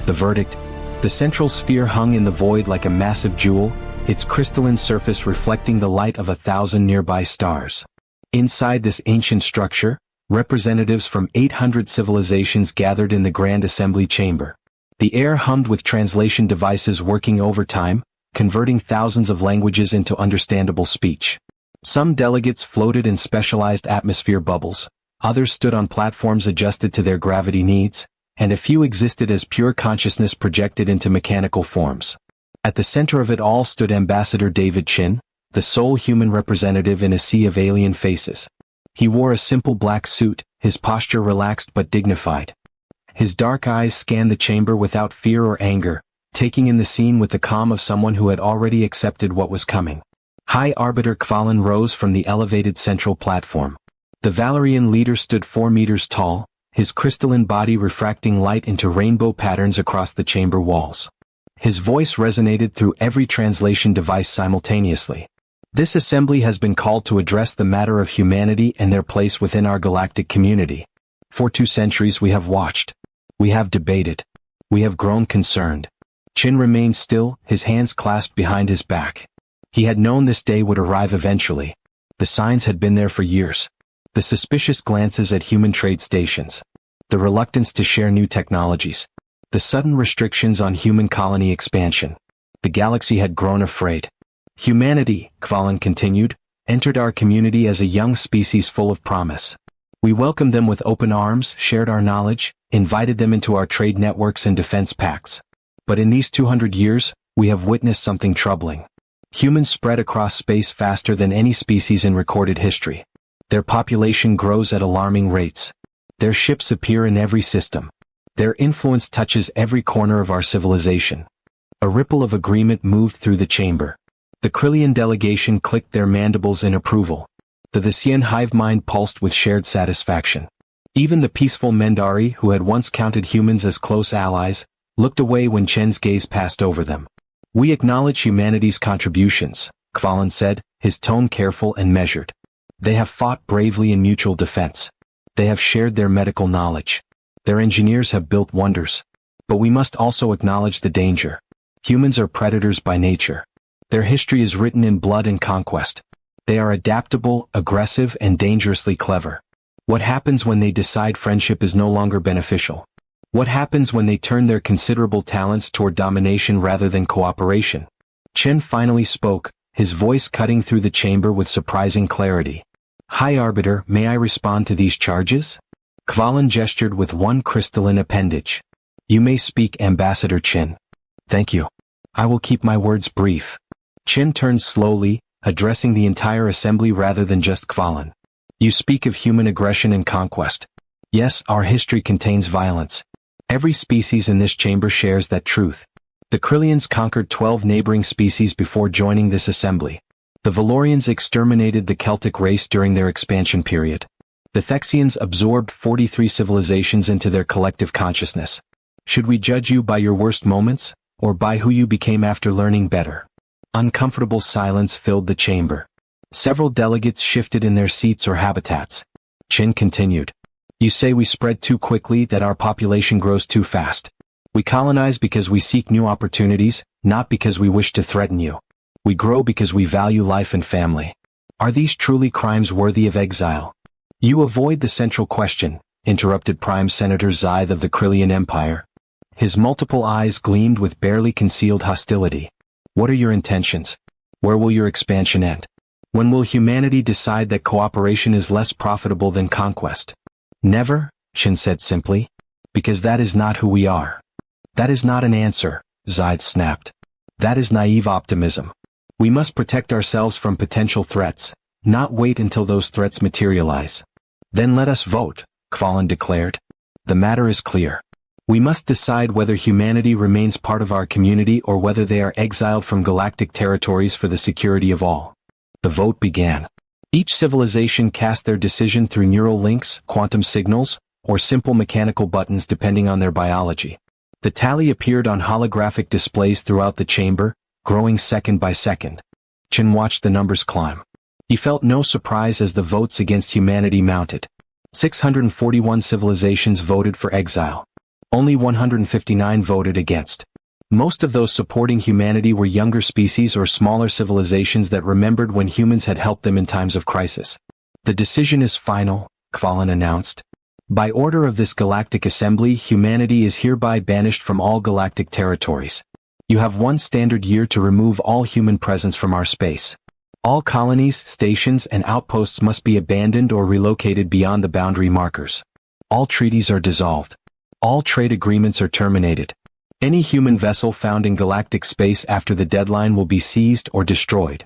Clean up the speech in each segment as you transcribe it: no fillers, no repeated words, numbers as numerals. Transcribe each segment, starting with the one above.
The verdict? The central sphere hung in the void like a massive jewel, its crystalline surface reflecting the light of 1,000 nearby stars. Inside this ancient structure, representatives from 800 civilizations gathered in the Grand Assembly Chamber. The air hummed with translation devices working overtime, converting thousands of languages into understandable speech. Some delegates floated in specialized atmosphere bubbles, others stood on platforms adjusted to their gravity needs, and a few existed as pure consciousness projected into mechanical forms. At the center of it all stood Ambassador David Chin, the sole human representative in a sea of alien faces. He wore a simple black suit, his posture relaxed but dignified. His dark eyes scanned the chamber without fear or anger, taking in the scene with the calm of someone who had already accepted what was coming. High Arbiter Kvalin rose from the elevated central platform. The Valerian leader stood 4 meters tall, his crystalline body refracting light into rainbow patterns across the chamber walls. His voice resonated through every translation device simultaneously. This assembly has been called to address the matter of humanity and their place within our galactic community. For 2 centuries we have watched. We have debated. We have grown concerned. Chin remained still, his hands clasped behind his back. He had known this day would arrive eventually. The signs had been there for years. The suspicious glances at human trade stations. The reluctance to share new technologies. The sudden restrictions on human colony expansion. The galaxy had grown afraid. Humanity, Kvalin continued, entered our community as a young species full of promise. We welcomed them with open arms, shared our knowledge, invited them into our trade networks and defense pacts. But in these 200 years, we have witnessed something troubling. Humans spread across space faster than any species in recorded history. Their population grows at alarming rates. Their ships appear in every system. Their influence touches every corner of our civilization. A ripple of agreement moved through the chamber. The Krillian delegation clicked their mandibles in approval. The Visian hive mind pulsed with shared satisfaction. Even the peaceful Mendari, who had once counted humans as close allies, looked away when Chen's gaze passed over them. We acknowledge humanity's contributions, Kvalin said, his tone careful and measured. They have fought bravely in mutual defense. They have shared their medical knowledge. Their engineers have built wonders. But we must also acknowledge the danger. Humans are predators by nature. Their history is written in blood and conquest. They are adaptable, aggressive, and dangerously clever. What happens when they decide friendship is no longer beneficial? What happens when they turn their considerable talents toward domination rather than cooperation? Chen finally spoke, his voice cutting through the chamber with surprising clarity. High Arbiter, may I respond to these charges? Kvalin gestured with one crystalline appendage. You may speak, Ambassador Chin. Thank you. I will keep my words brief. Chin turned slowly, addressing the entire assembly rather than just Kvalin. You speak of human aggression and conquest. Yes, our history contains violence. Every species in this chamber shares that truth. The Krillians conquered 12 neighboring species before joining this assembly. The Valorians exterminated the Celtic race during their expansion period. The Thexians absorbed 43 civilizations into their collective consciousness. Should we judge you by your worst moments, or by who you became after learning better? Uncomfortable silence filled the chamber. Several delegates shifted in their seats or habitats. Chin continued. You say we spread too quickly, that our population grows too fast. We colonize because we seek new opportunities, not because we wish to threaten you. We grow because we value life and family. Are these truly crimes worthy of exile? You avoid the central question, interrupted Prime Senator Zythe of the Krillian Empire. His multiple eyes gleamed with barely concealed hostility. What are your intentions? Where will your expansion end? When will humanity decide that cooperation is less profitable than conquest? Never, Chin said simply. Because that is not who we are. That is not an answer, Zythe snapped. That is naive optimism. We must protect ourselves from potential threats, not wait until those threats materialize. Then let us vote, Kvalin declared. The matter is clear. We must decide whether humanity remains part of our community or whether they are exiled from galactic territories for the security of all. The vote began. Each civilization cast their decision through neural links, quantum signals, or simple mechanical buttons depending on their biology. The tally appeared on holographic displays throughout the chamber, growing second by second. Chin watched the numbers climb. He felt no surprise as the votes against humanity mounted. 641 civilizations voted for exile. Only 159 voted against. Most of those supporting humanity were younger species or smaller civilizations that remembered when humans had helped them in times of crisis. The decision is final, Kvalin announced. By order of this galactic assembly, humanity is hereby banished from all galactic territories. You have 1 standard year to remove all human presence from our space. All colonies, stations, and outposts must be abandoned or relocated beyond the boundary markers. All treaties are dissolved. All trade agreements are terminated. Any human vessel found in galactic space after the deadline will be seized or destroyed.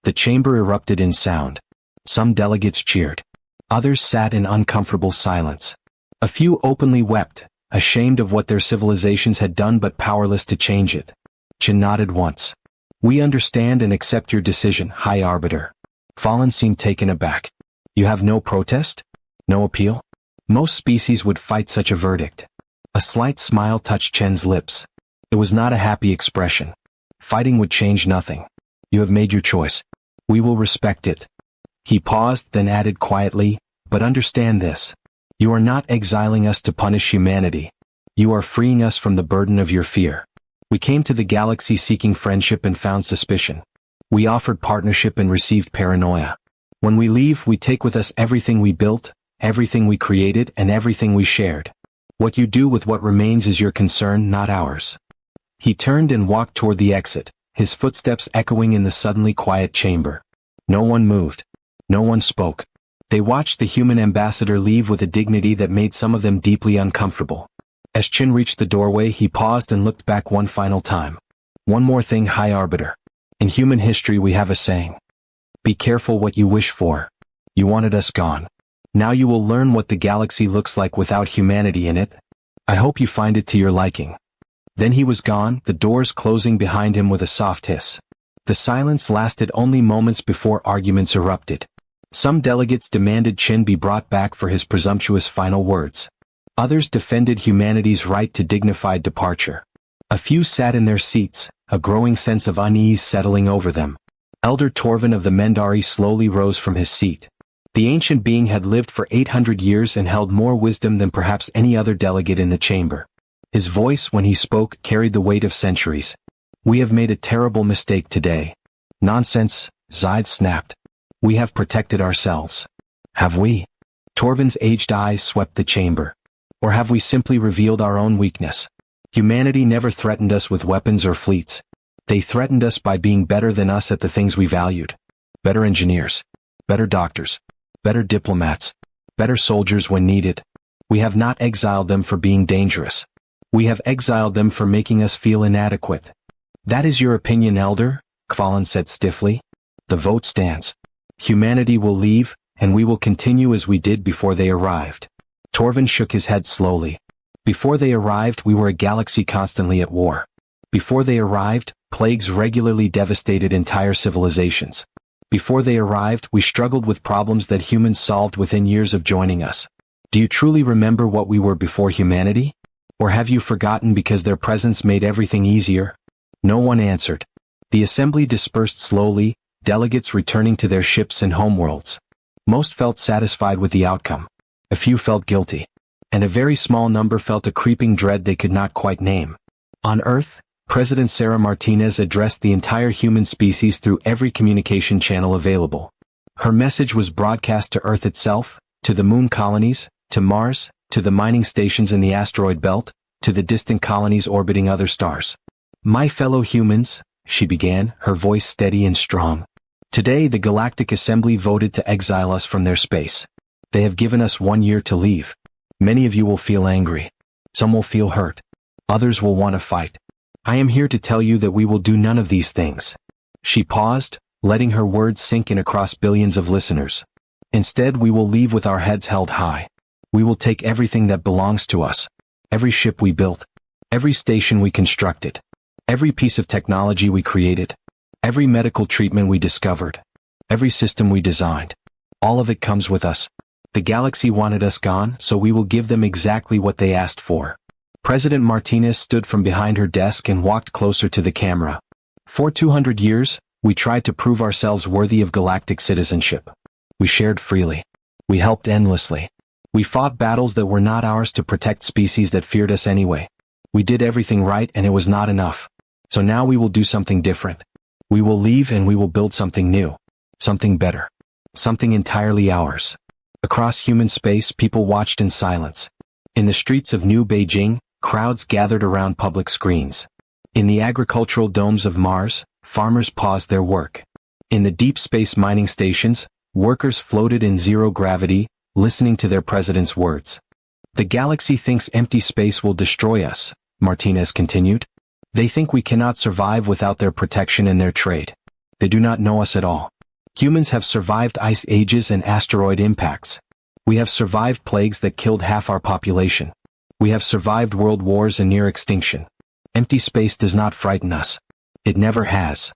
The chamber erupted in sound. Some delegates cheered. Others sat in uncomfortable silence. A few openly wept, ashamed of what their civilizations had done but powerless to change it. Chen nodded once. We understand and accept your decision, High Arbiter. Fallen seemed taken aback. You have no protest? No appeal? Most species would fight such a verdict. A slight smile touched Chen's lips. It was not a happy expression. Fighting would change nothing. You have made your choice. We will respect it. He paused, then added quietly, but understand this. You are not exiling us to punish humanity. You are freeing us from the burden of your fear. We came to the galaxy seeking friendship and found suspicion. We offered partnership and received paranoia. When we leave, we take with us everything we built, everything we created, and everything we shared. What you do with what remains is your concern, not ours. He turned and walked toward the exit, his footsteps echoing in the suddenly quiet chamber. No one moved. No one spoke. They watched the human ambassador leave with a dignity that made some of them deeply uncomfortable. As Chin reached the doorway, he paused and looked back one final time. One more thing, High Arbiter. In human history we have a saying. Be careful what you wish for. You wanted us gone. Now you will learn what the galaxy looks like without humanity in it. I hope you find it to your liking. Then he was gone, the doors closing behind him with a soft hiss. The silence lasted only moments before arguments erupted. Some delegates demanded Chin be brought back for his presumptuous final words. Others defended humanity's right to dignified departure. A few sat in their seats, a growing sense of unease settling over them. Elder Torvin of the Mendari slowly rose from his seat. The ancient being had lived for 800 years and held more wisdom than perhaps any other delegate in the chamber. His voice, when he spoke, carried the weight of centuries. We have made a terrible mistake today. Nonsense, Zaid snapped. We have protected ourselves. Have we? Torvin's aged eyes swept the chamber. Or have we simply revealed our own weakness? Humanity never threatened us with weapons or fleets. They threatened us by being better than us at the things we valued. Better engineers. Better doctors. Better diplomats. Better soldiers when needed. We have not exiled them for being dangerous. We have exiled them for making us feel inadequate. That is your opinion, Elder? Kvalin said stiffly. The vote stands. Humanity will leave, and we will continue as we did before they arrived. Torvin shook his head slowly. Before they arrived, we were a galaxy constantly at war. Before they arrived, plagues regularly devastated entire civilizations. Before they arrived, we struggled with problems that humans solved within years of joining us. Do you truly remember what we were before humanity? Or have you forgotten because their presence made everything easier? No one answered. The assembly dispersed slowly, delegates returning to their ships and homeworlds. Most felt satisfied with the outcome. A few felt guilty. And a very small number felt a creeping dread they could not quite name. On Earth, President Sarah Martinez addressed the entire human species through every communication channel available. Her message was broadcast to Earth itself, to the moon colonies, to Mars, to the mining stations in the asteroid belt, to the distant colonies orbiting other stars. My fellow humans, she began, her voice steady and strong. Today the Galactic Assembly voted to exile us from their space. They have given us 1 year to leave. Many of you will feel angry. Some will feel hurt. Others will want to fight. I am here to tell you that we will do none of these things. She paused, letting her words sink in across billions of listeners. Instead, we will leave with our heads held high. We will take everything that belongs to us. Every ship we built. Every station we constructed. Every piece of technology we created. Every medical treatment we discovered. Every system we designed. All of it comes with us. The galaxy wanted us gone, so we will give them exactly what they asked for. President Martinez stood from behind her desk and walked closer to the camera. For 200 years, we tried to prove ourselves worthy of galactic citizenship. We shared freely. We helped endlessly. We fought battles that were not ours to protect species that feared us anyway. We did everything right and it was not enough. So now we will do something different. We will leave and we will build something new. Something better. Something entirely ours. Across human space, people watched in silence. In the streets of New Beijing, crowds gathered around public screens. In the agricultural domes of Mars, farmers paused their work. In the deep space mining stations, workers floated in zero gravity, listening to their president's words. The galaxy thinks empty space will destroy us, Martinez continued. They think we cannot survive without their protection and their trade. They do not know us at all. Humans have survived ice ages and asteroid impacts. We have survived plagues that killed half our population. We have survived world wars and near extinction. Empty space does not frighten us. It never has.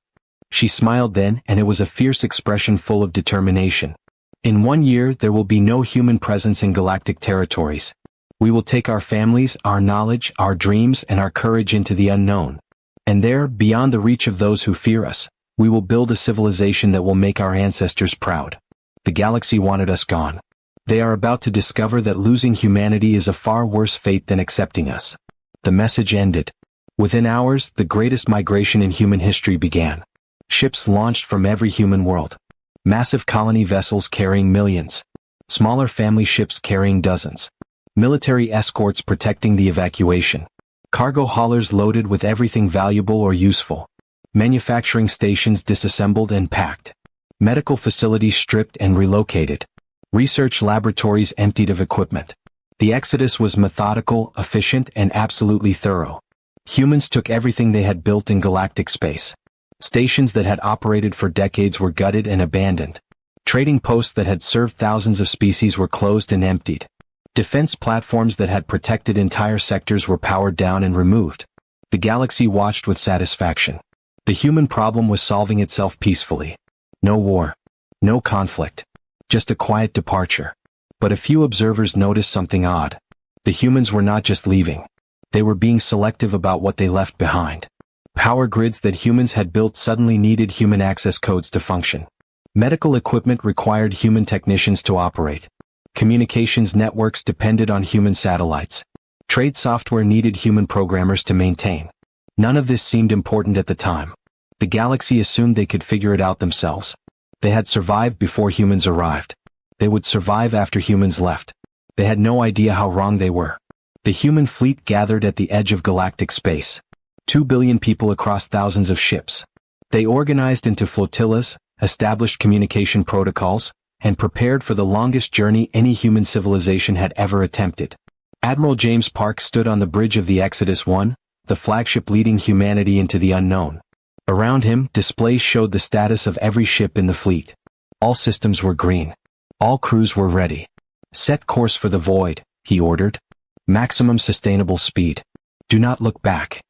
She smiled then, and it was a fierce expression full of determination. In 1 year there will be no human presence in galactic territories. We will take our families, our knowledge, our dreams, and our courage into the unknown. And there, beyond the reach of those who fear us, we will build a civilization that will make our ancestors proud. The galaxy wanted us gone. They are about to discover that losing humanity is a far worse fate than accepting us. The message ended. Within hours, the greatest migration in human history began. Ships launched from every human world. Massive colony vessels carrying millions. Smaller family ships carrying dozens. Military escorts protecting the evacuation. Cargo haulers loaded with everything valuable or useful. Manufacturing stations disassembled and packed. Medical facilities stripped and relocated. Research laboratories emptied of equipment. The exodus was methodical, efficient, and absolutely thorough. Humans took everything they had built in galactic space. Stations that had operated for decades were gutted and abandoned. Trading posts that had served thousands of species were closed and emptied. Defense platforms that had protected entire sectors were powered down and removed. The galaxy watched with satisfaction. The human problem was solving itself peacefully. No war. No conflict. Just a quiet departure. But a few observers noticed something odd. The humans were not just leaving. They were being selective about what they left behind. Power grids that humans had built suddenly needed human access codes to function. Medical equipment required human technicians to operate. Communications networks depended on human satellites. Trade software needed human programmers to maintain. None of this seemed important at the time. The galaxy assumed they could figure it out themselves. They had survived before humans arrived. They would survive after humans left. They had no idea how wrong they were. The human fleet gathered at the edge of galactic space. 2 billion people across thousands of ships. They organized into flotillas, established communication protocols, and prepared for the longest journey any human civilization had ever attempted. Admiral James Park stood on the bridge of the Exodus 1, the flagship leading humanity into the unknown. Around him, displays showed the status of every ship in the fleet. All systems were green. All crews were ready. Set course for the void, he ordered. Maximum sustainable speed. Do not look back.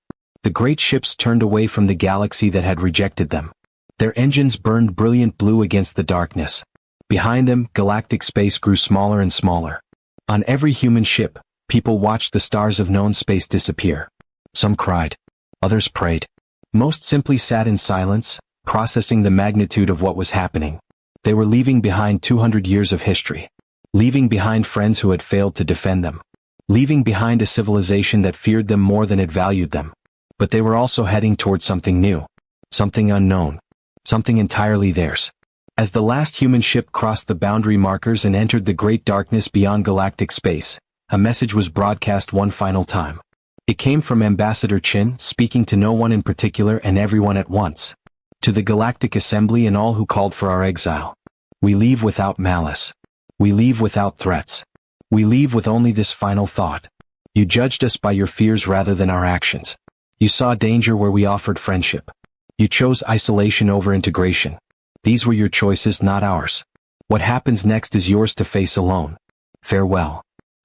The great ships turned away from the galaxy that had rejected them. Their engines burned brilliant blue against the darkness. Behind them, galactic space grew smaller and smaller. On every human ship, people watched the stars of known space disappear. Some cried. Others prayed. Most simply sat in silence, processing the magnitude of what was happening. They were leaving behind 200 years of history. Leaving behind friends who had failed to defend them. Leaving behind a civilization that feared them more than it valued them. But they were also heading towards something new. Something unknown. Something entirely theirs. As the last human ship crossed the boundary markers and entered the great darkness beyond galactic space, a message was broadcast one final time. It came from Ambassador Chin, speaking to no one in particular and everyone at once. To the Galactic Assembly and all who called for our exile. We leave without malice. We leave without threats. We leave with only this final thought. You judged us by your fears rather than our actions. You saw danger where we offered friendship. You chose isolation over integration. These were your choices, not ours. What happens next is yours to face alone. Farewell.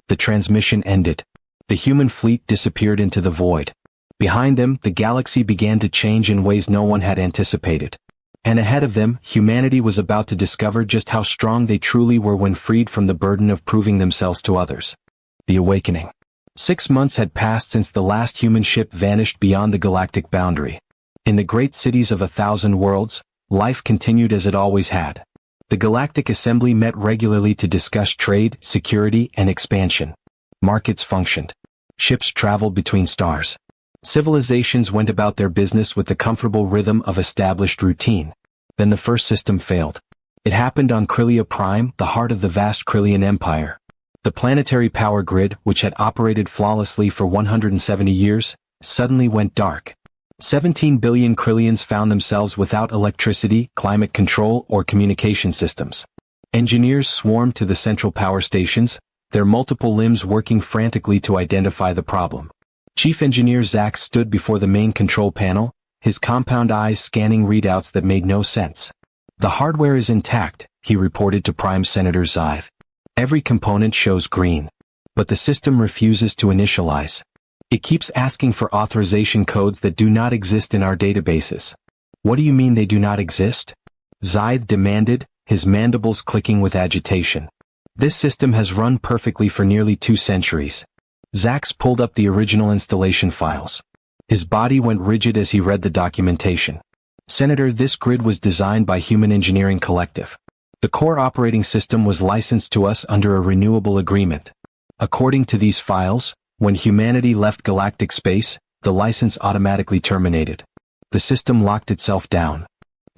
The transmission ended. The human fleet disappeared into the void. Behind them, the galaxy began to change in ways no one had anticipated. And ahead of them, humanity was about to discover just how strong they truly were when freed from the burden of proving themselves to others. The awakening. 6 months had passed since the last human ship vanished beyond the galactic boundary. In the great cities of 1,000 worlds, life continued as it always had. The Galactic Assembly met regularly to discuss trade, security, and expansion. Markets functioned. Ships traveled between stars. Civilizations went about their business with the comfortable rhythm of established routine. Then the first system failed. It happened on Krylia Prime, the heart of the vast Krylian Empire. The planetary power grid, which had operated flawlessly for 170 years, suddenly went dark. 17 billion Krylians found themselves without electricity, climate control, or communication systems. Engineers swarmed to the central power stations, their multiple limbs working frantically to identify the problem. Chief Engineer Zach stood before the main control panel, his compound eyes scanning readouts that made no sense. "The hardware is intact," he reported to Prime Senator Zythe. "Every component shows green. But the system refuses to initialize. It keeps asking for authorization codes that do not exist in our databases." "What do you mean they do not exist?" Zythe demanded, his mandibles clicking with agitation. "This system has run perfectly for nearly 2 centuries. Zax pulled up the original installation files. His body went rigid as he read the documentation. "Senator, this grid was designed by Human Engineering Collective. The core operating system was licensed to us under a renewable agreement. According to these files, when humanity left galactic space, the license automatically terminated. The system locked itself down."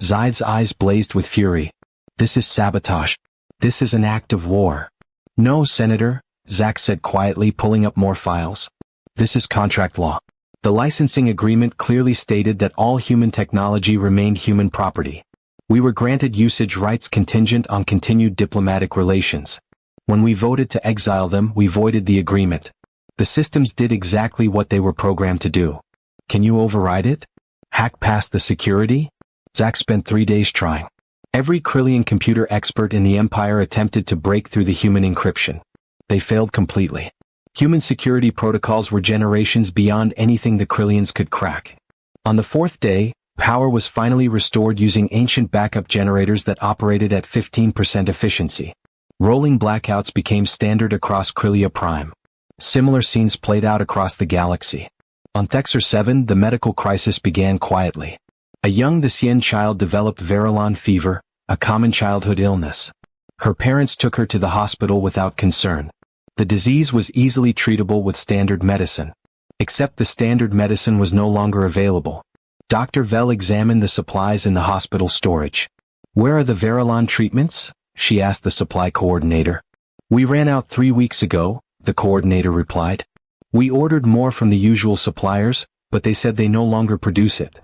Zythe's eyes blazed with fury. "This is sabotage. This is an act of war." "No, Senator," Zach said quietly, pulling up more files. "This is contract law. The licensing agreement clearly stated that all human technology remained human property. We were granted usage rights contingent on continued diplomatic relations. When we voted to exile them, we voided the agreement. The systems did exactly what they were programmed to do. Can you override it? Hack past the security?" Zach spent 3 days trying. Every Krylian computer expert in the Empire attempted to break through the human encryption. They failed completely. Human security protocols were generations beyond anything the Krylians could crack. On the 4th day, power was finally restored using ancient backup generators that operated at 15% efficiency. Rolling blackouts became standard across Krylia Prime. Similar scenes played out across the galaxy. On Thexer 7, the medical crisis began quietly. A young Thesian child developed Verilon fever, a common childhood illness. Her parents took her to the hospital without concern. The disease was easily treatable with standard medicine. Except the standard medicine was no longer available. Dr. Vell examined the supplies in the hospital storage. "Where are the Verilon treatments?" she asked the supply coordinator. "We ran out 3 weeks ago," the coordinator replied. "We ordered more from the usual suppliers, but they said they no longer produce it."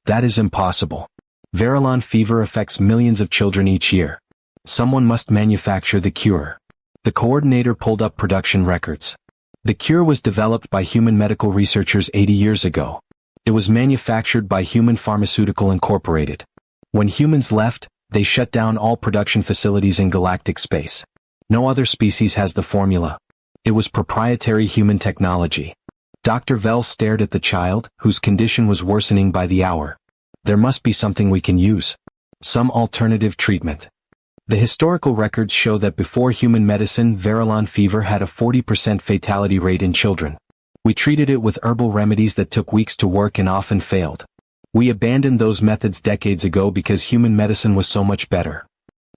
"That is impossible. Verilon fever affects millions of children each year. Someone must manufacture the cure." The coordinator pulled up production records. The cure was developed by human medical researchers 80 years ago. It was manufactured by Human Pharmaceutical Incorporated. When humans left, they shut down all production facilities in galactic space. No other species has the formula. It was proprietary human technology. Dr. Vell stared at the child, whose condition was worsening by the hour. "There must be something we can use. Some alternative treatment." The historical records show that before human medicine, Verilon fever had a 40% fatality rate in children. We treated it with herbal remedies that took weeks to work and often failed. We abandoned those methods decades ago because human medicine was so much better.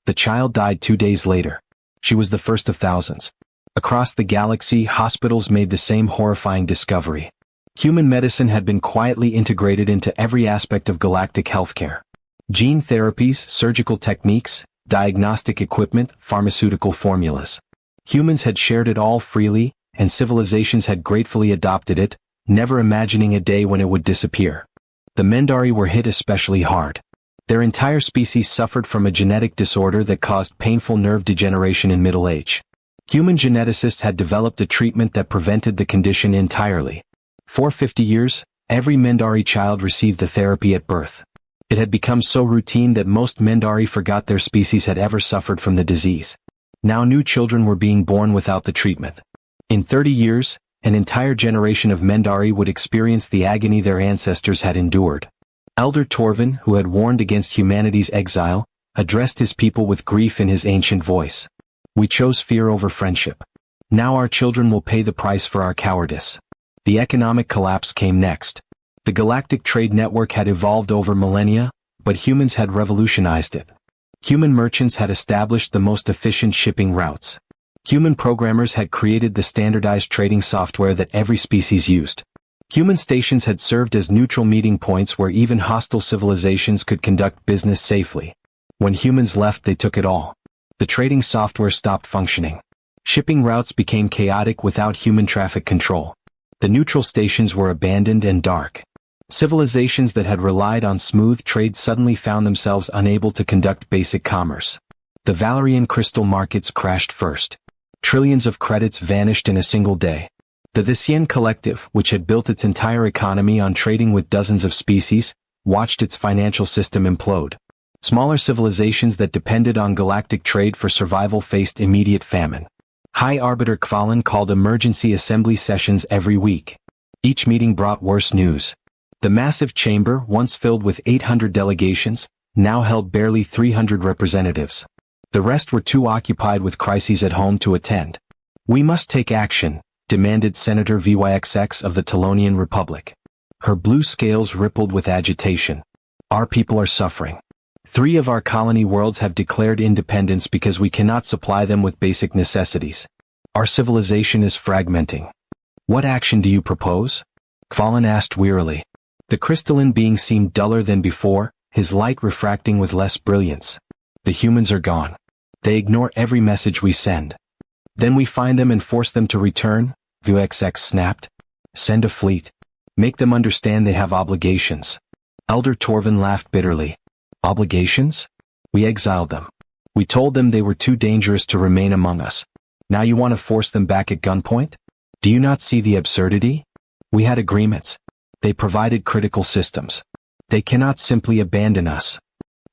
The child died 2 days later. She was the first of thousands. Across the galaxy, hospitals made the same horrifying discovery. Human medicine had been quietly integrated into every aspect of galactic healthcare. Gene therapies, surgical techniques, diagnostic equipment, pharmaceutical formulas. Humans had shared it all freely, and civilizations had gratefully adopted it, never imagining a day when it would disappear. The Mendari were hit especially hard. Their entire species suffered from a genetic disorder that caused painful nerve degeneration in middle age. Human geneticists had developed a treatment that prevented the condition entirely. For 50 years, every Mendari child received the therapy at birth. It had become so routine that most Mendari forgot their species had ever suffered from the disease. Now new children were being born without the treatment. In 30 years, an entire generation of Mendari would experience the agony their ancestors had endured. Elder Torvin, who had warned against humanity's exile, addressed his people with grief in his ancient voice. "We chose fear over friendship. Now our children will pay the price for our cowardice." The economic collapse came next. The galactic trade network had evolved over millennia, but humans had revolutionized it. Human merchants had established the most efficient shipping routes. Human programmers had created the standardized trading software that every species used. Human stations had served as neutral meeting points where even hostile civilizations could conduct business safely. When humans left, they took it all. The trading software stopped functioning. Shipping routes became chaotic without human traffic control. The neutral stations were abandoned and dark. Civilizations that had relied on smooth trade suddenly found themselves unable to conduct basic commerce. The Valerian crystal markets crashed first. Trillions of credits vanished in a single day. The Visian Collective, which had built its entire economy on trading with dozens of species, watched its financial system implode. Smaller civilizations that depended on galactic trade for survival faced immediate famine. High Arbiter Kvalan called emergency assembly sessions every week. Each meeting brought worse news. The massive chamber, once filled with 800 delegations, now held barely 300 representatives. The rest were too occupied with crises at home to attend. "We must take action," demanded Senator VYXX of the Telonian Republic. Her blue scales rippled with agitation. "Our people are suffering. 3 of our colony worlds have declared independence because we cannot supply them with basic necessities. Our civilization is fragmenting. What action do you propose?" Kvalan asked wearily. The crystalline being seemed duller than before, his light refracting with less brilliance. "The humans are gone. They ignore every message we send. Then we find them and force them to return," VXX snapped. "Send a fleet. Make them understand they have obligations." Elder Torvin laughed bitterly. "Obligations? We exiled them. We told them they were too dangerous to remain among us. Now you want to force them back at gunpoint? Do you not see the absurdity? We had agreements. They provided critical systems. They cannot simply abandon us."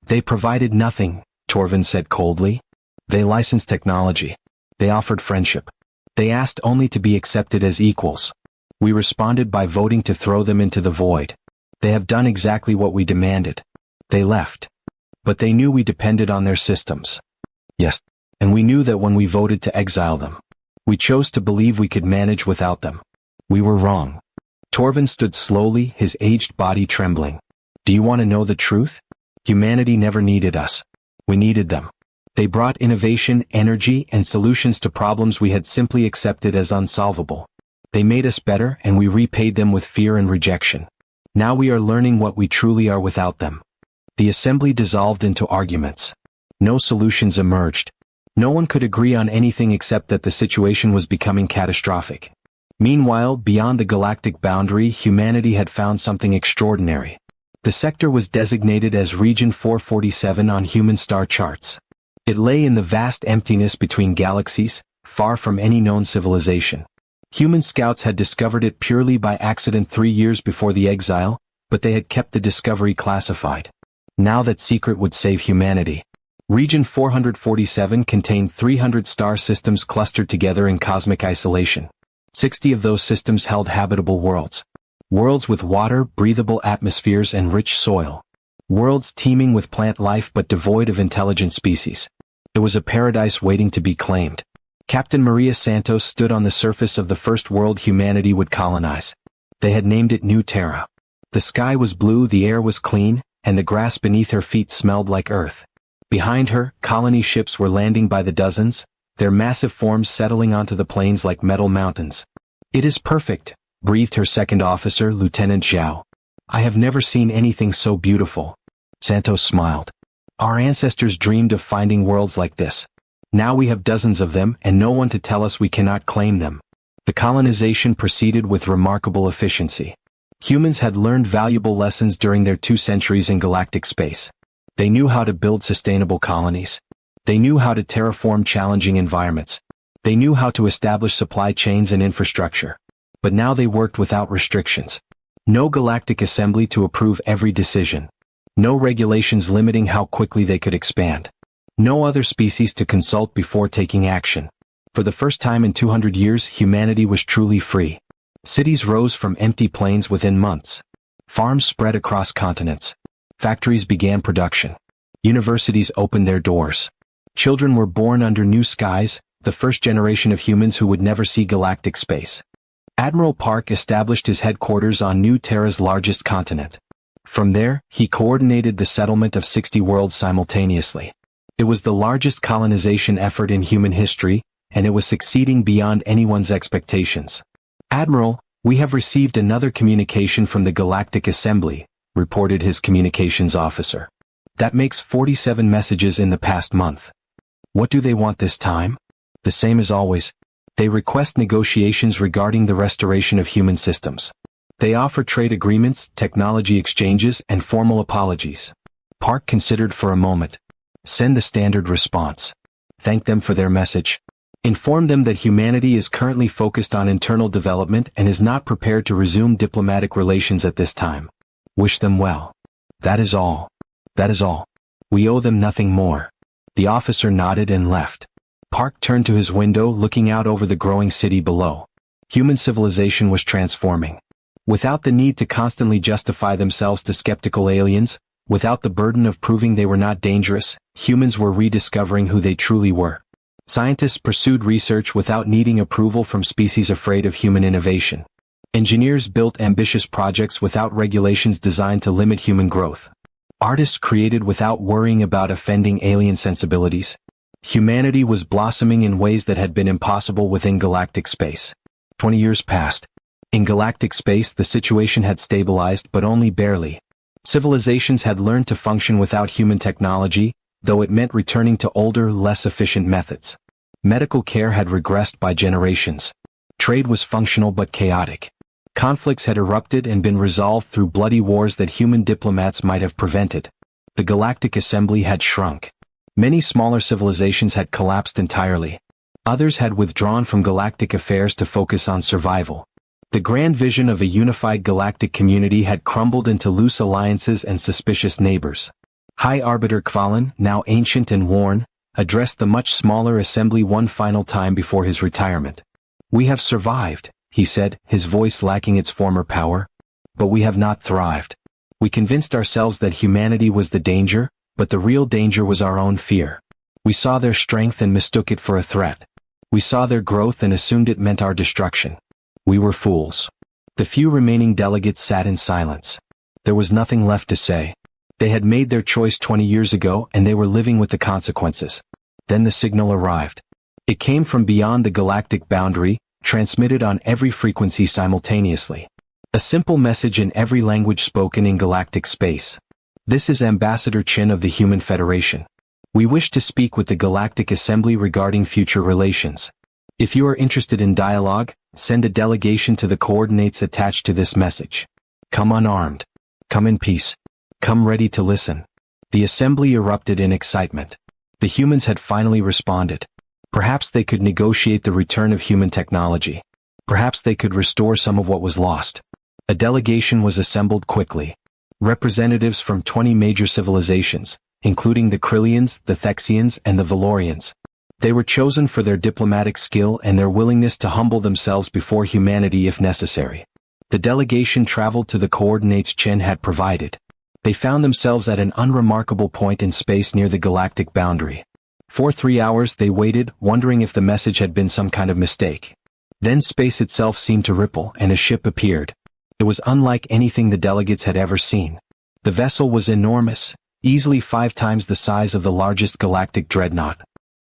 "They provided nothing," Torvin said coldly. "They licensed technology. They offered friendship. They asked only to be accepted as equals. We responded by voting to throw them into the void. They have done exactly what we demanded. They left. But they knew we depended on their systems." "Yes. And we knew that when we voted to exile them. We chose to believe we could manage without them. We were wrong." Torvin stood slowly, his aged body trembling. "Do you want to know the truth? Humanity never needed us. We needed them. They brought innovation, energy, and solutions to problems we had simply accepted as unsolvable. They made us better, and we repaid them with fear and rejection. Now we are learning what we truly are without them." The assembly dissolved into arguments. No solutions emerged. No one could agree on anything except that the situation was becoming catastrophic. Meanwhile, beyond the galactic boundary, humanity had found something extraordinary. The sector was designated as Region 447 on human star charts. It lay in the vast emptiness between galaxies, far from any known civilization. Human scouts had discovered it purely by accident 3 years before the exile, but they had kept the discovery classified. Now that secret would save humanity. Region 447 contained 300 star systems clustered together in cosmic isolation. 60 of those systems held habitable worlds. Worlds with water, breathable atmospheres, and rich soil. Worlds teeming with plant life but devoid of intelligent species. It was a paradise waiting to be claimed. Captain Maria Santos stood on the surface of the first world humanity would colonize. They had named it New Terra. The sky was blue, the air was clean, and the grass beneath her feet smelled like earth. Behind her, colony ships were landing by the dozens, their massive forms settling onto the plains like metal mountains. "It is perfect," breathed her second officer, Lieutenant Zhao. "I have never seen anything so beautiful." Santos smiled. "Our ancestors dreamed of finding worlds like this. Now we have dozens of them and no one to tell us we cannot claim them." The colonization proceeded with remarkable efficiency. Humans had learned valuable lessons during their 2 centuries in galactic space. They knew how to build sustainable colonies. They knew how to terraform challenging environments. They knew how to establish supply chains and infrastructure. But now they worked without restrictions. No galactic assembly to approve every decision. No regulations limiting how quickly they could expand. No other species to consult before taking action. For the first time in 200 years, humanity was truly free. Cities rose from empty plains within months. Farms spread across continents. Factories began production. Universities opened their doors. Children were born under new skies, the first generation of humans who would never see galactic space. Admiral Park established his headquarters on New Terra's largest continent. From there, he coordinated the settlement of 60 worlds simultaneously. It was the largest colonization effort in human history, and it was succeeding beyond anyone's expectations. "Admiral, we have received another communication from the Galactic Assembly," reported his communications officer. "That makes 47 messages in the past month. What do they want this time?" "The same as always. They request negotiations regarding the restoration of human systems. They offer trade agreements, technology exchanges, and formal apologies." Park considered for a moment. "Send the standard response. Thank them for their message. Inform them that humanity is currently focused on internal development and is not prepared to resume diplomatic relations at this time. Wish them well. That is all. That is all. We owe them nothing more." The officer nodded and left. Park turned to his window, looking out over the growing city below. Human civilization was transforming. Without the need to constantly justify themselves to skeptical aliens, without the burden of proving they were not dangerous, humans were rediscovering who they truly were. Scientists pursued research without needing approval from species afraid of human innovation. Engineers built ambitious projects without regulations designed to limit human growth. Artists created without worrying about offending alien sensibilities. Humanity was blossoming in ways that had been impossible within galactic space. 20 years passed. In galactic space, the situation had stabilized, but only barely. Civilizations had learned to function without human technology, though it meant returning to older, less efficient methods. Medical care had regressed by generations. Trade was functional but chaotic. Conflicts had erupted and been resolved through bloody wars that human diplomats might have prevented. The Galactic Assembly had shrunk. Many smaller civilizations had collapsed entirely. Others had withdrawn from galactic affairs to focus on survival. The grand vision of a unified galactic community had crumbled into loose alliances and suspicious neighbors. High Arbiter Kvalan, now ancient and worn, addressed the much smaller assembly one final time before his retirement. "We have survived," he said, his voice lacking its former power. "But we have not thrived. We convinced ourselves that humanity was the danger, but the real danger was our own fear. We saw their strength and mistook it for a threat. We saw their growth and assumed it meant our destruction. We were fools." The few remaining delegates sat in silence. There was nothing left to say. They had made their choice 20 years ago and they were living with the consequences. Then the signal arrived. It came from beyond the galactic boundary, transmitted on every frequency simultaneously. A simple message in every language spoken in galactic space. "This is Ambassador Chin of the Human Federation. We wish to speak with the Galactic Assembly regarding future relations. If you are interested in dialogue, send a delegation to the coordinates attached to this message. Come unarmed. Come in peace. Come ready to listen." The assembly erupted in excitement. The humans had finally responded. Perhaps they could negotiate the return of human technology. Perhaps they could restore some of what was lost. A delegation was assembled quickly. Representatives from 20 major civilizations, including the Krillians, the Thexians, and the Valorians. They were chosen for their diplomatic skill and their willingness to humble themselves before humanity if necessary. The delegation traveled to the coordinates Chen had provided. They found themselves at an unremarkable point in space near the galactic boundary. For 3 hours they waited, wondering if the message had been some kind of mistake. Then space itself seemed to ripple and a ship appeared. It was unlike anything the delegates had ever seen. The vessel was enormous, easily 5 times the size of the largest galactic dreadnought.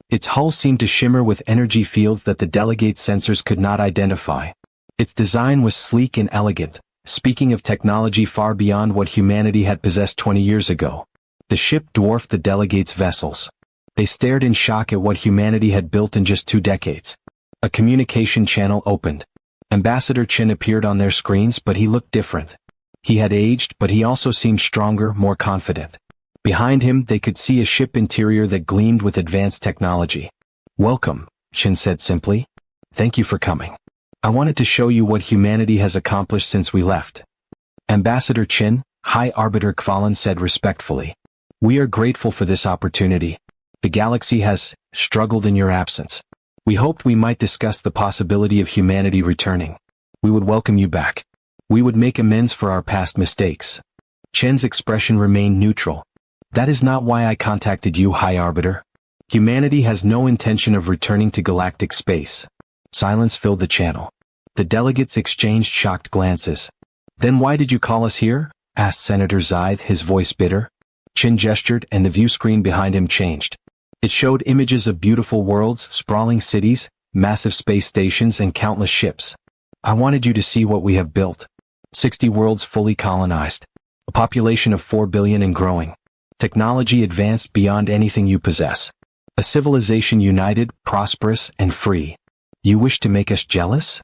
Its hull seemed to shimmer with energy fields that the delegate's sensors could not identify. Its design was sleek and elegant, speaking of technology far beyond what humanity had possessed 20 years ago. The ship dwarfed the delegates' vessels. They stared in shock at what humanity had built in just 2 decades. A communication channel opened. Ambassador Chin appeared on their screens, but he looked different. He had aged, but he also seemed stronger, more confident. Behind him, they could see a ship interior that gleamed with advanced technology. "Welcome," Chin said simply. "Thank you for coming. I wanted to show you what humanity has accomplished since we left." Ambassador Chin, High Arbiter Kvalan said respectfully. "We are grateful for this opportunity. The galaxy has struggled in your absence. We hoped we might discuss the possibility of humanity returning. We would welcome you back. We would make amends for our past mistakes." Chen's expression remained neutral. "That is not why I contacted you, High Arbiter. Humanity has no intention of returning to galactic space." Silence filled the channel. The delegates exchanged shocked glances. "Then why did you call us here?" asked Senator Zythe, his voice bitter. Chin gestured and the view screen behind him changed. It showed images of beautiful worlds, sprawling cities, massive space stations, and countless ships. I wanted you to see what we have built. 60 worlds fully colonized. A population of 4 billion and growing. Technology advanced beyond anything you possess. A civilization united, prosperous, and free. You wish to make us jealous?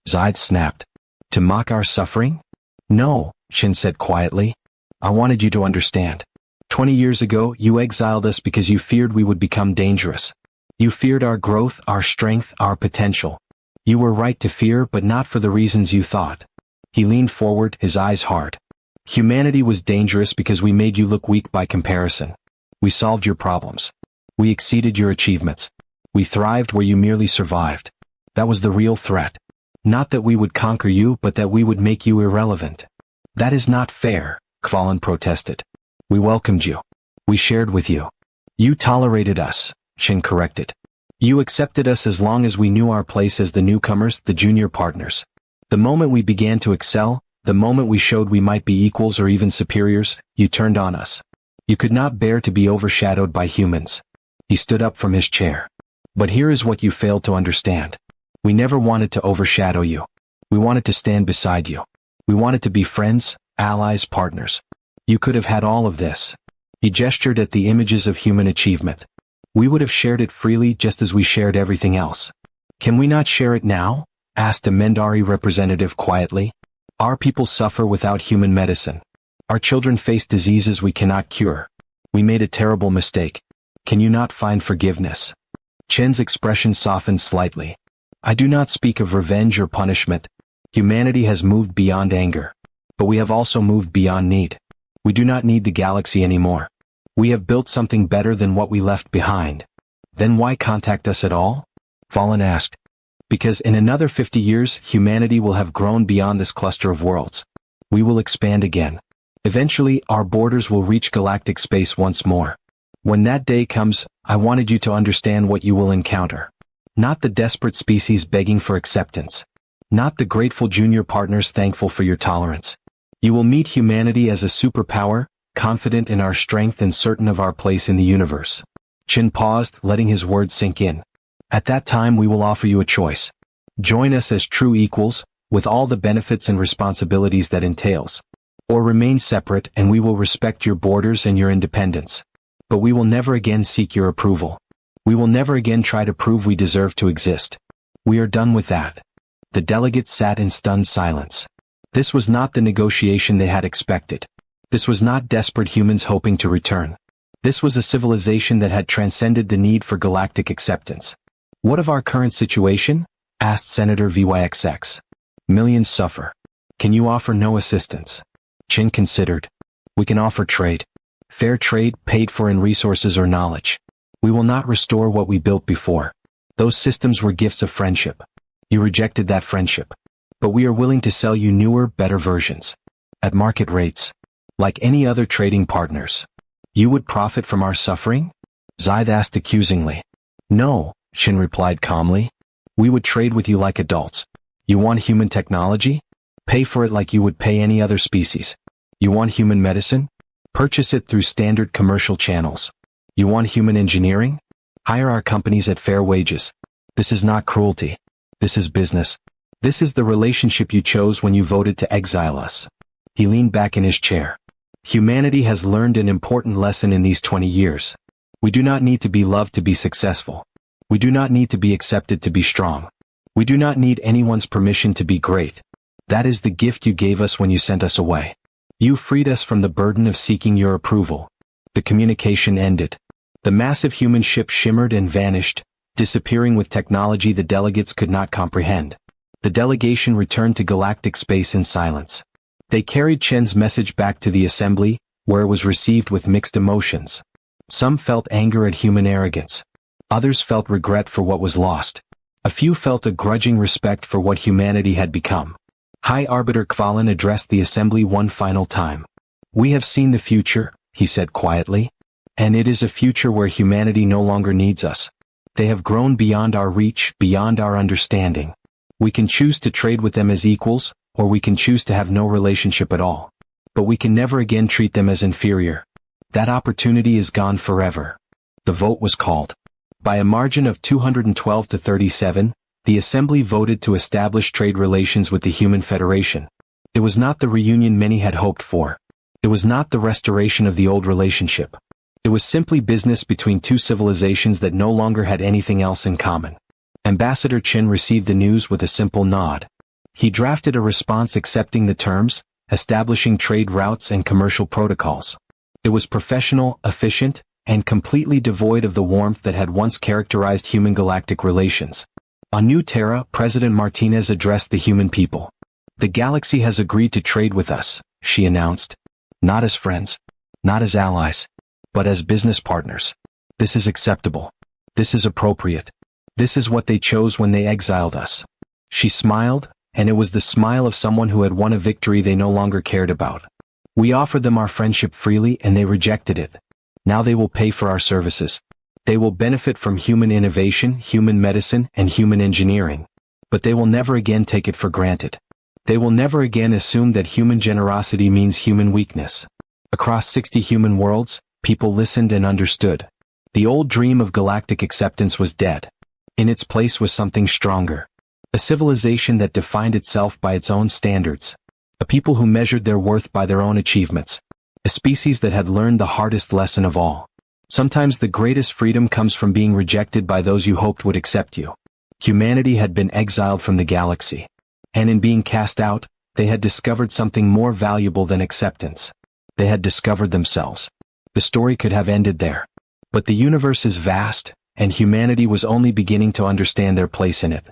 Zaid snapped. To mock our suffering? No, Chin said quietly. I wanted you to understand. 20 years ago, you exiled us because you feared we would become dangerous. You feared our growth, our strength, our potential. You were right to fear, but not for the reasons you thought. He leaned forward, his eyes hard. Humanity was dangerous because we made you look weak by comparison. We solved your problems. We exceeded your achievements. We thrived where you merely survived. That was the real threat. Not that we would conquer you, but that we would make you irrelevant. That is not fair, Kvalin protested. We welcomed you. We shared with you. You tolerated us, Chin corrected. You accepted us as long as we knew our place as the newcomers, the junior partners. The moment we began to excel, the moment we showed we might be equals or even superiors, you turned on us. You could not bear to be overshadowed by humans. He stood up from his chair. But here is what you failed to understand. We never wanted to overshadow you. We wanted to stand beside you. We wanted to be friends, allies, partners. You could have had all of this. He gestured at the images of human achievement. We would have shared it freely just as we shared everything else. Can we not share it now? Asked a Mendari representative quietly. Our people suffer without human medicine. Our children face diseases we cannot cure. We made a terrible mistake. Can you not find forgiveness? Chen's expression softened slightly. I do not speak of revenge or punishment. Humanity has moved beyond anger. But we have also moved beyond need. We do not need the galaxy anymore. We have built something better than what we left behind. Then why contact us at all? Fallen asked. Because in another 50 years, humanity will have grown beyond this cluster of worlds. We will expand again. Eventually, our borders will reach galactic space once more. When that day comes, I wanted you to understand what you will encounter. Not the desperate species begging for acceptance. Not the grateful junior partners thankful for your tolerance. You will meet humanity as a superpower, confident in our strength and certain of our place in the universe. Chin paused, letting his words sink in. At that time we will offer you a choice. Join us as true equals, with all the benefits and responsibilities that entails. Or remain separate and we will respect your borders and your independence. But we will never again seek your approval. We will never again try to prove we deserve to exist. We are done with that. The delegates sat in stunned silence. This was not the negotiation they had expected. This was not desperate humans hoping to return. This was a civilization that had transcended the need for galactic acceptance. What of our current situation? Asked Senator VYXX. Millions suffer. Can you offer no assistance? Chin considered. We can offer trade. Fair trade paid for in resources or knowledge. We will not restore what we built before. Those systems were gifts of friendship. You rejected that friendship. But we are willing to sell you newer, better versions. At market rates. Like any other trading partners. You would profit from our suffering? Zaid asked accusingly. No, Shin replied calmly. We would trade with you like adults. You want human technology? Pay for it like you would pay any other species. You want human medicine? Purchase it through standard commercial channels. You want human engineering? Hire our companies at fair wages. This is not cruelty. This is business. This is the relationship you chose when you voted to exile us. He leaned back in his chair. Humanity has learned an important lesson in these 20 years. We do not need to be loved to be successful. We do not need to be accepted to be strong. We do not need anyone's permission to be great. That is the gift you gave us when you sent us away. You freed us from the burden of seeking your approval. The communication ended. The massive human ship shimmered and vanished, disappearing with technology the delegates could not comprehend. The delegation returned to galactic space in silence. They carried Chen's message back to the assembly, where it was received with mixed emotions. Some felt anger at human arrogance. Others felt regret for what was lost. A few felt a grudging respect for what humanity had become. High Arbiter Kvalin addressed the assembly one final time. We have seen the future, he said quietly. And it is a future where humanity no longer needs us. They have grown beyond our reach, beyond our understanding. We can choose to trade with them as equals, or we can choose to have no relationship at all. But we can never again treat them as inferior. That opportunity is gone forever. The vote was called. By a margin of 212 to 37, the Assembly voted to establish trade relations with the Human Federation. It was not the reunion many had hoped for. It was not the restoration of the old relationship. It was simply business between two civilizations that no longer had anything else in common. Ambassador Chen received the news with a simple nod. He drafted a response accepting the terms, establishing trade routes and commercial protocols. It was professional, efficient, and completely devoid of the warmth that had once characterized human galactic relations. On New Terra, President Martinez addressed the human people. The galaxy has agreed to trade with us, she announced. Not as friends, not as allies, but as business partners. This is acceptable. This is appropriate. This is what they chose when they exiled us. She smiled, and it was the smile of someone who had won a victory they no longer cared about. We offered them our friendship freely and they rejected it. Now they will pay for our services. They will benefit from human innovation, human medicine, and human engineering. But they will never again take it for granted. They will never again assume that human generosity means human weakness. Across 60 human worlds, people listened and understood. The old dream of galactic acceptance was dead. In its place was something stronger. A civilization that defined itself by its own standards. A people who measured their worth by their own achievements. A species that had learned the hardest lesson of all. Sometimes the greatest freedom comes from being rejected by those you hoped would accept you. Humanity had been exiled from the galaxy. And in being cast out, they had discovered something more valuable than acceptance. They had discovered themselves. The story could have ended there. But the universe is vast, and humanity was only beginning to understand their place in it.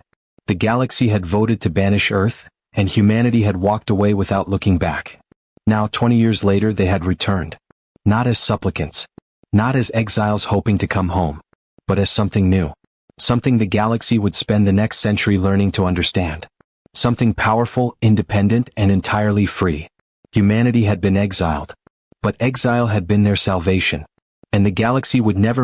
The galaxy had voted to banish Earth, and humanity had walked away without looking back. Now 20 years later they had returned. Not as supplicants. Not as exiles hoping to come home. But as something new. Something the galaxy would spend the next century learning to understand. Something powerful, independent, and entirely free. Humanity had been exiled. But exile had been their salvation. And the galaxy would never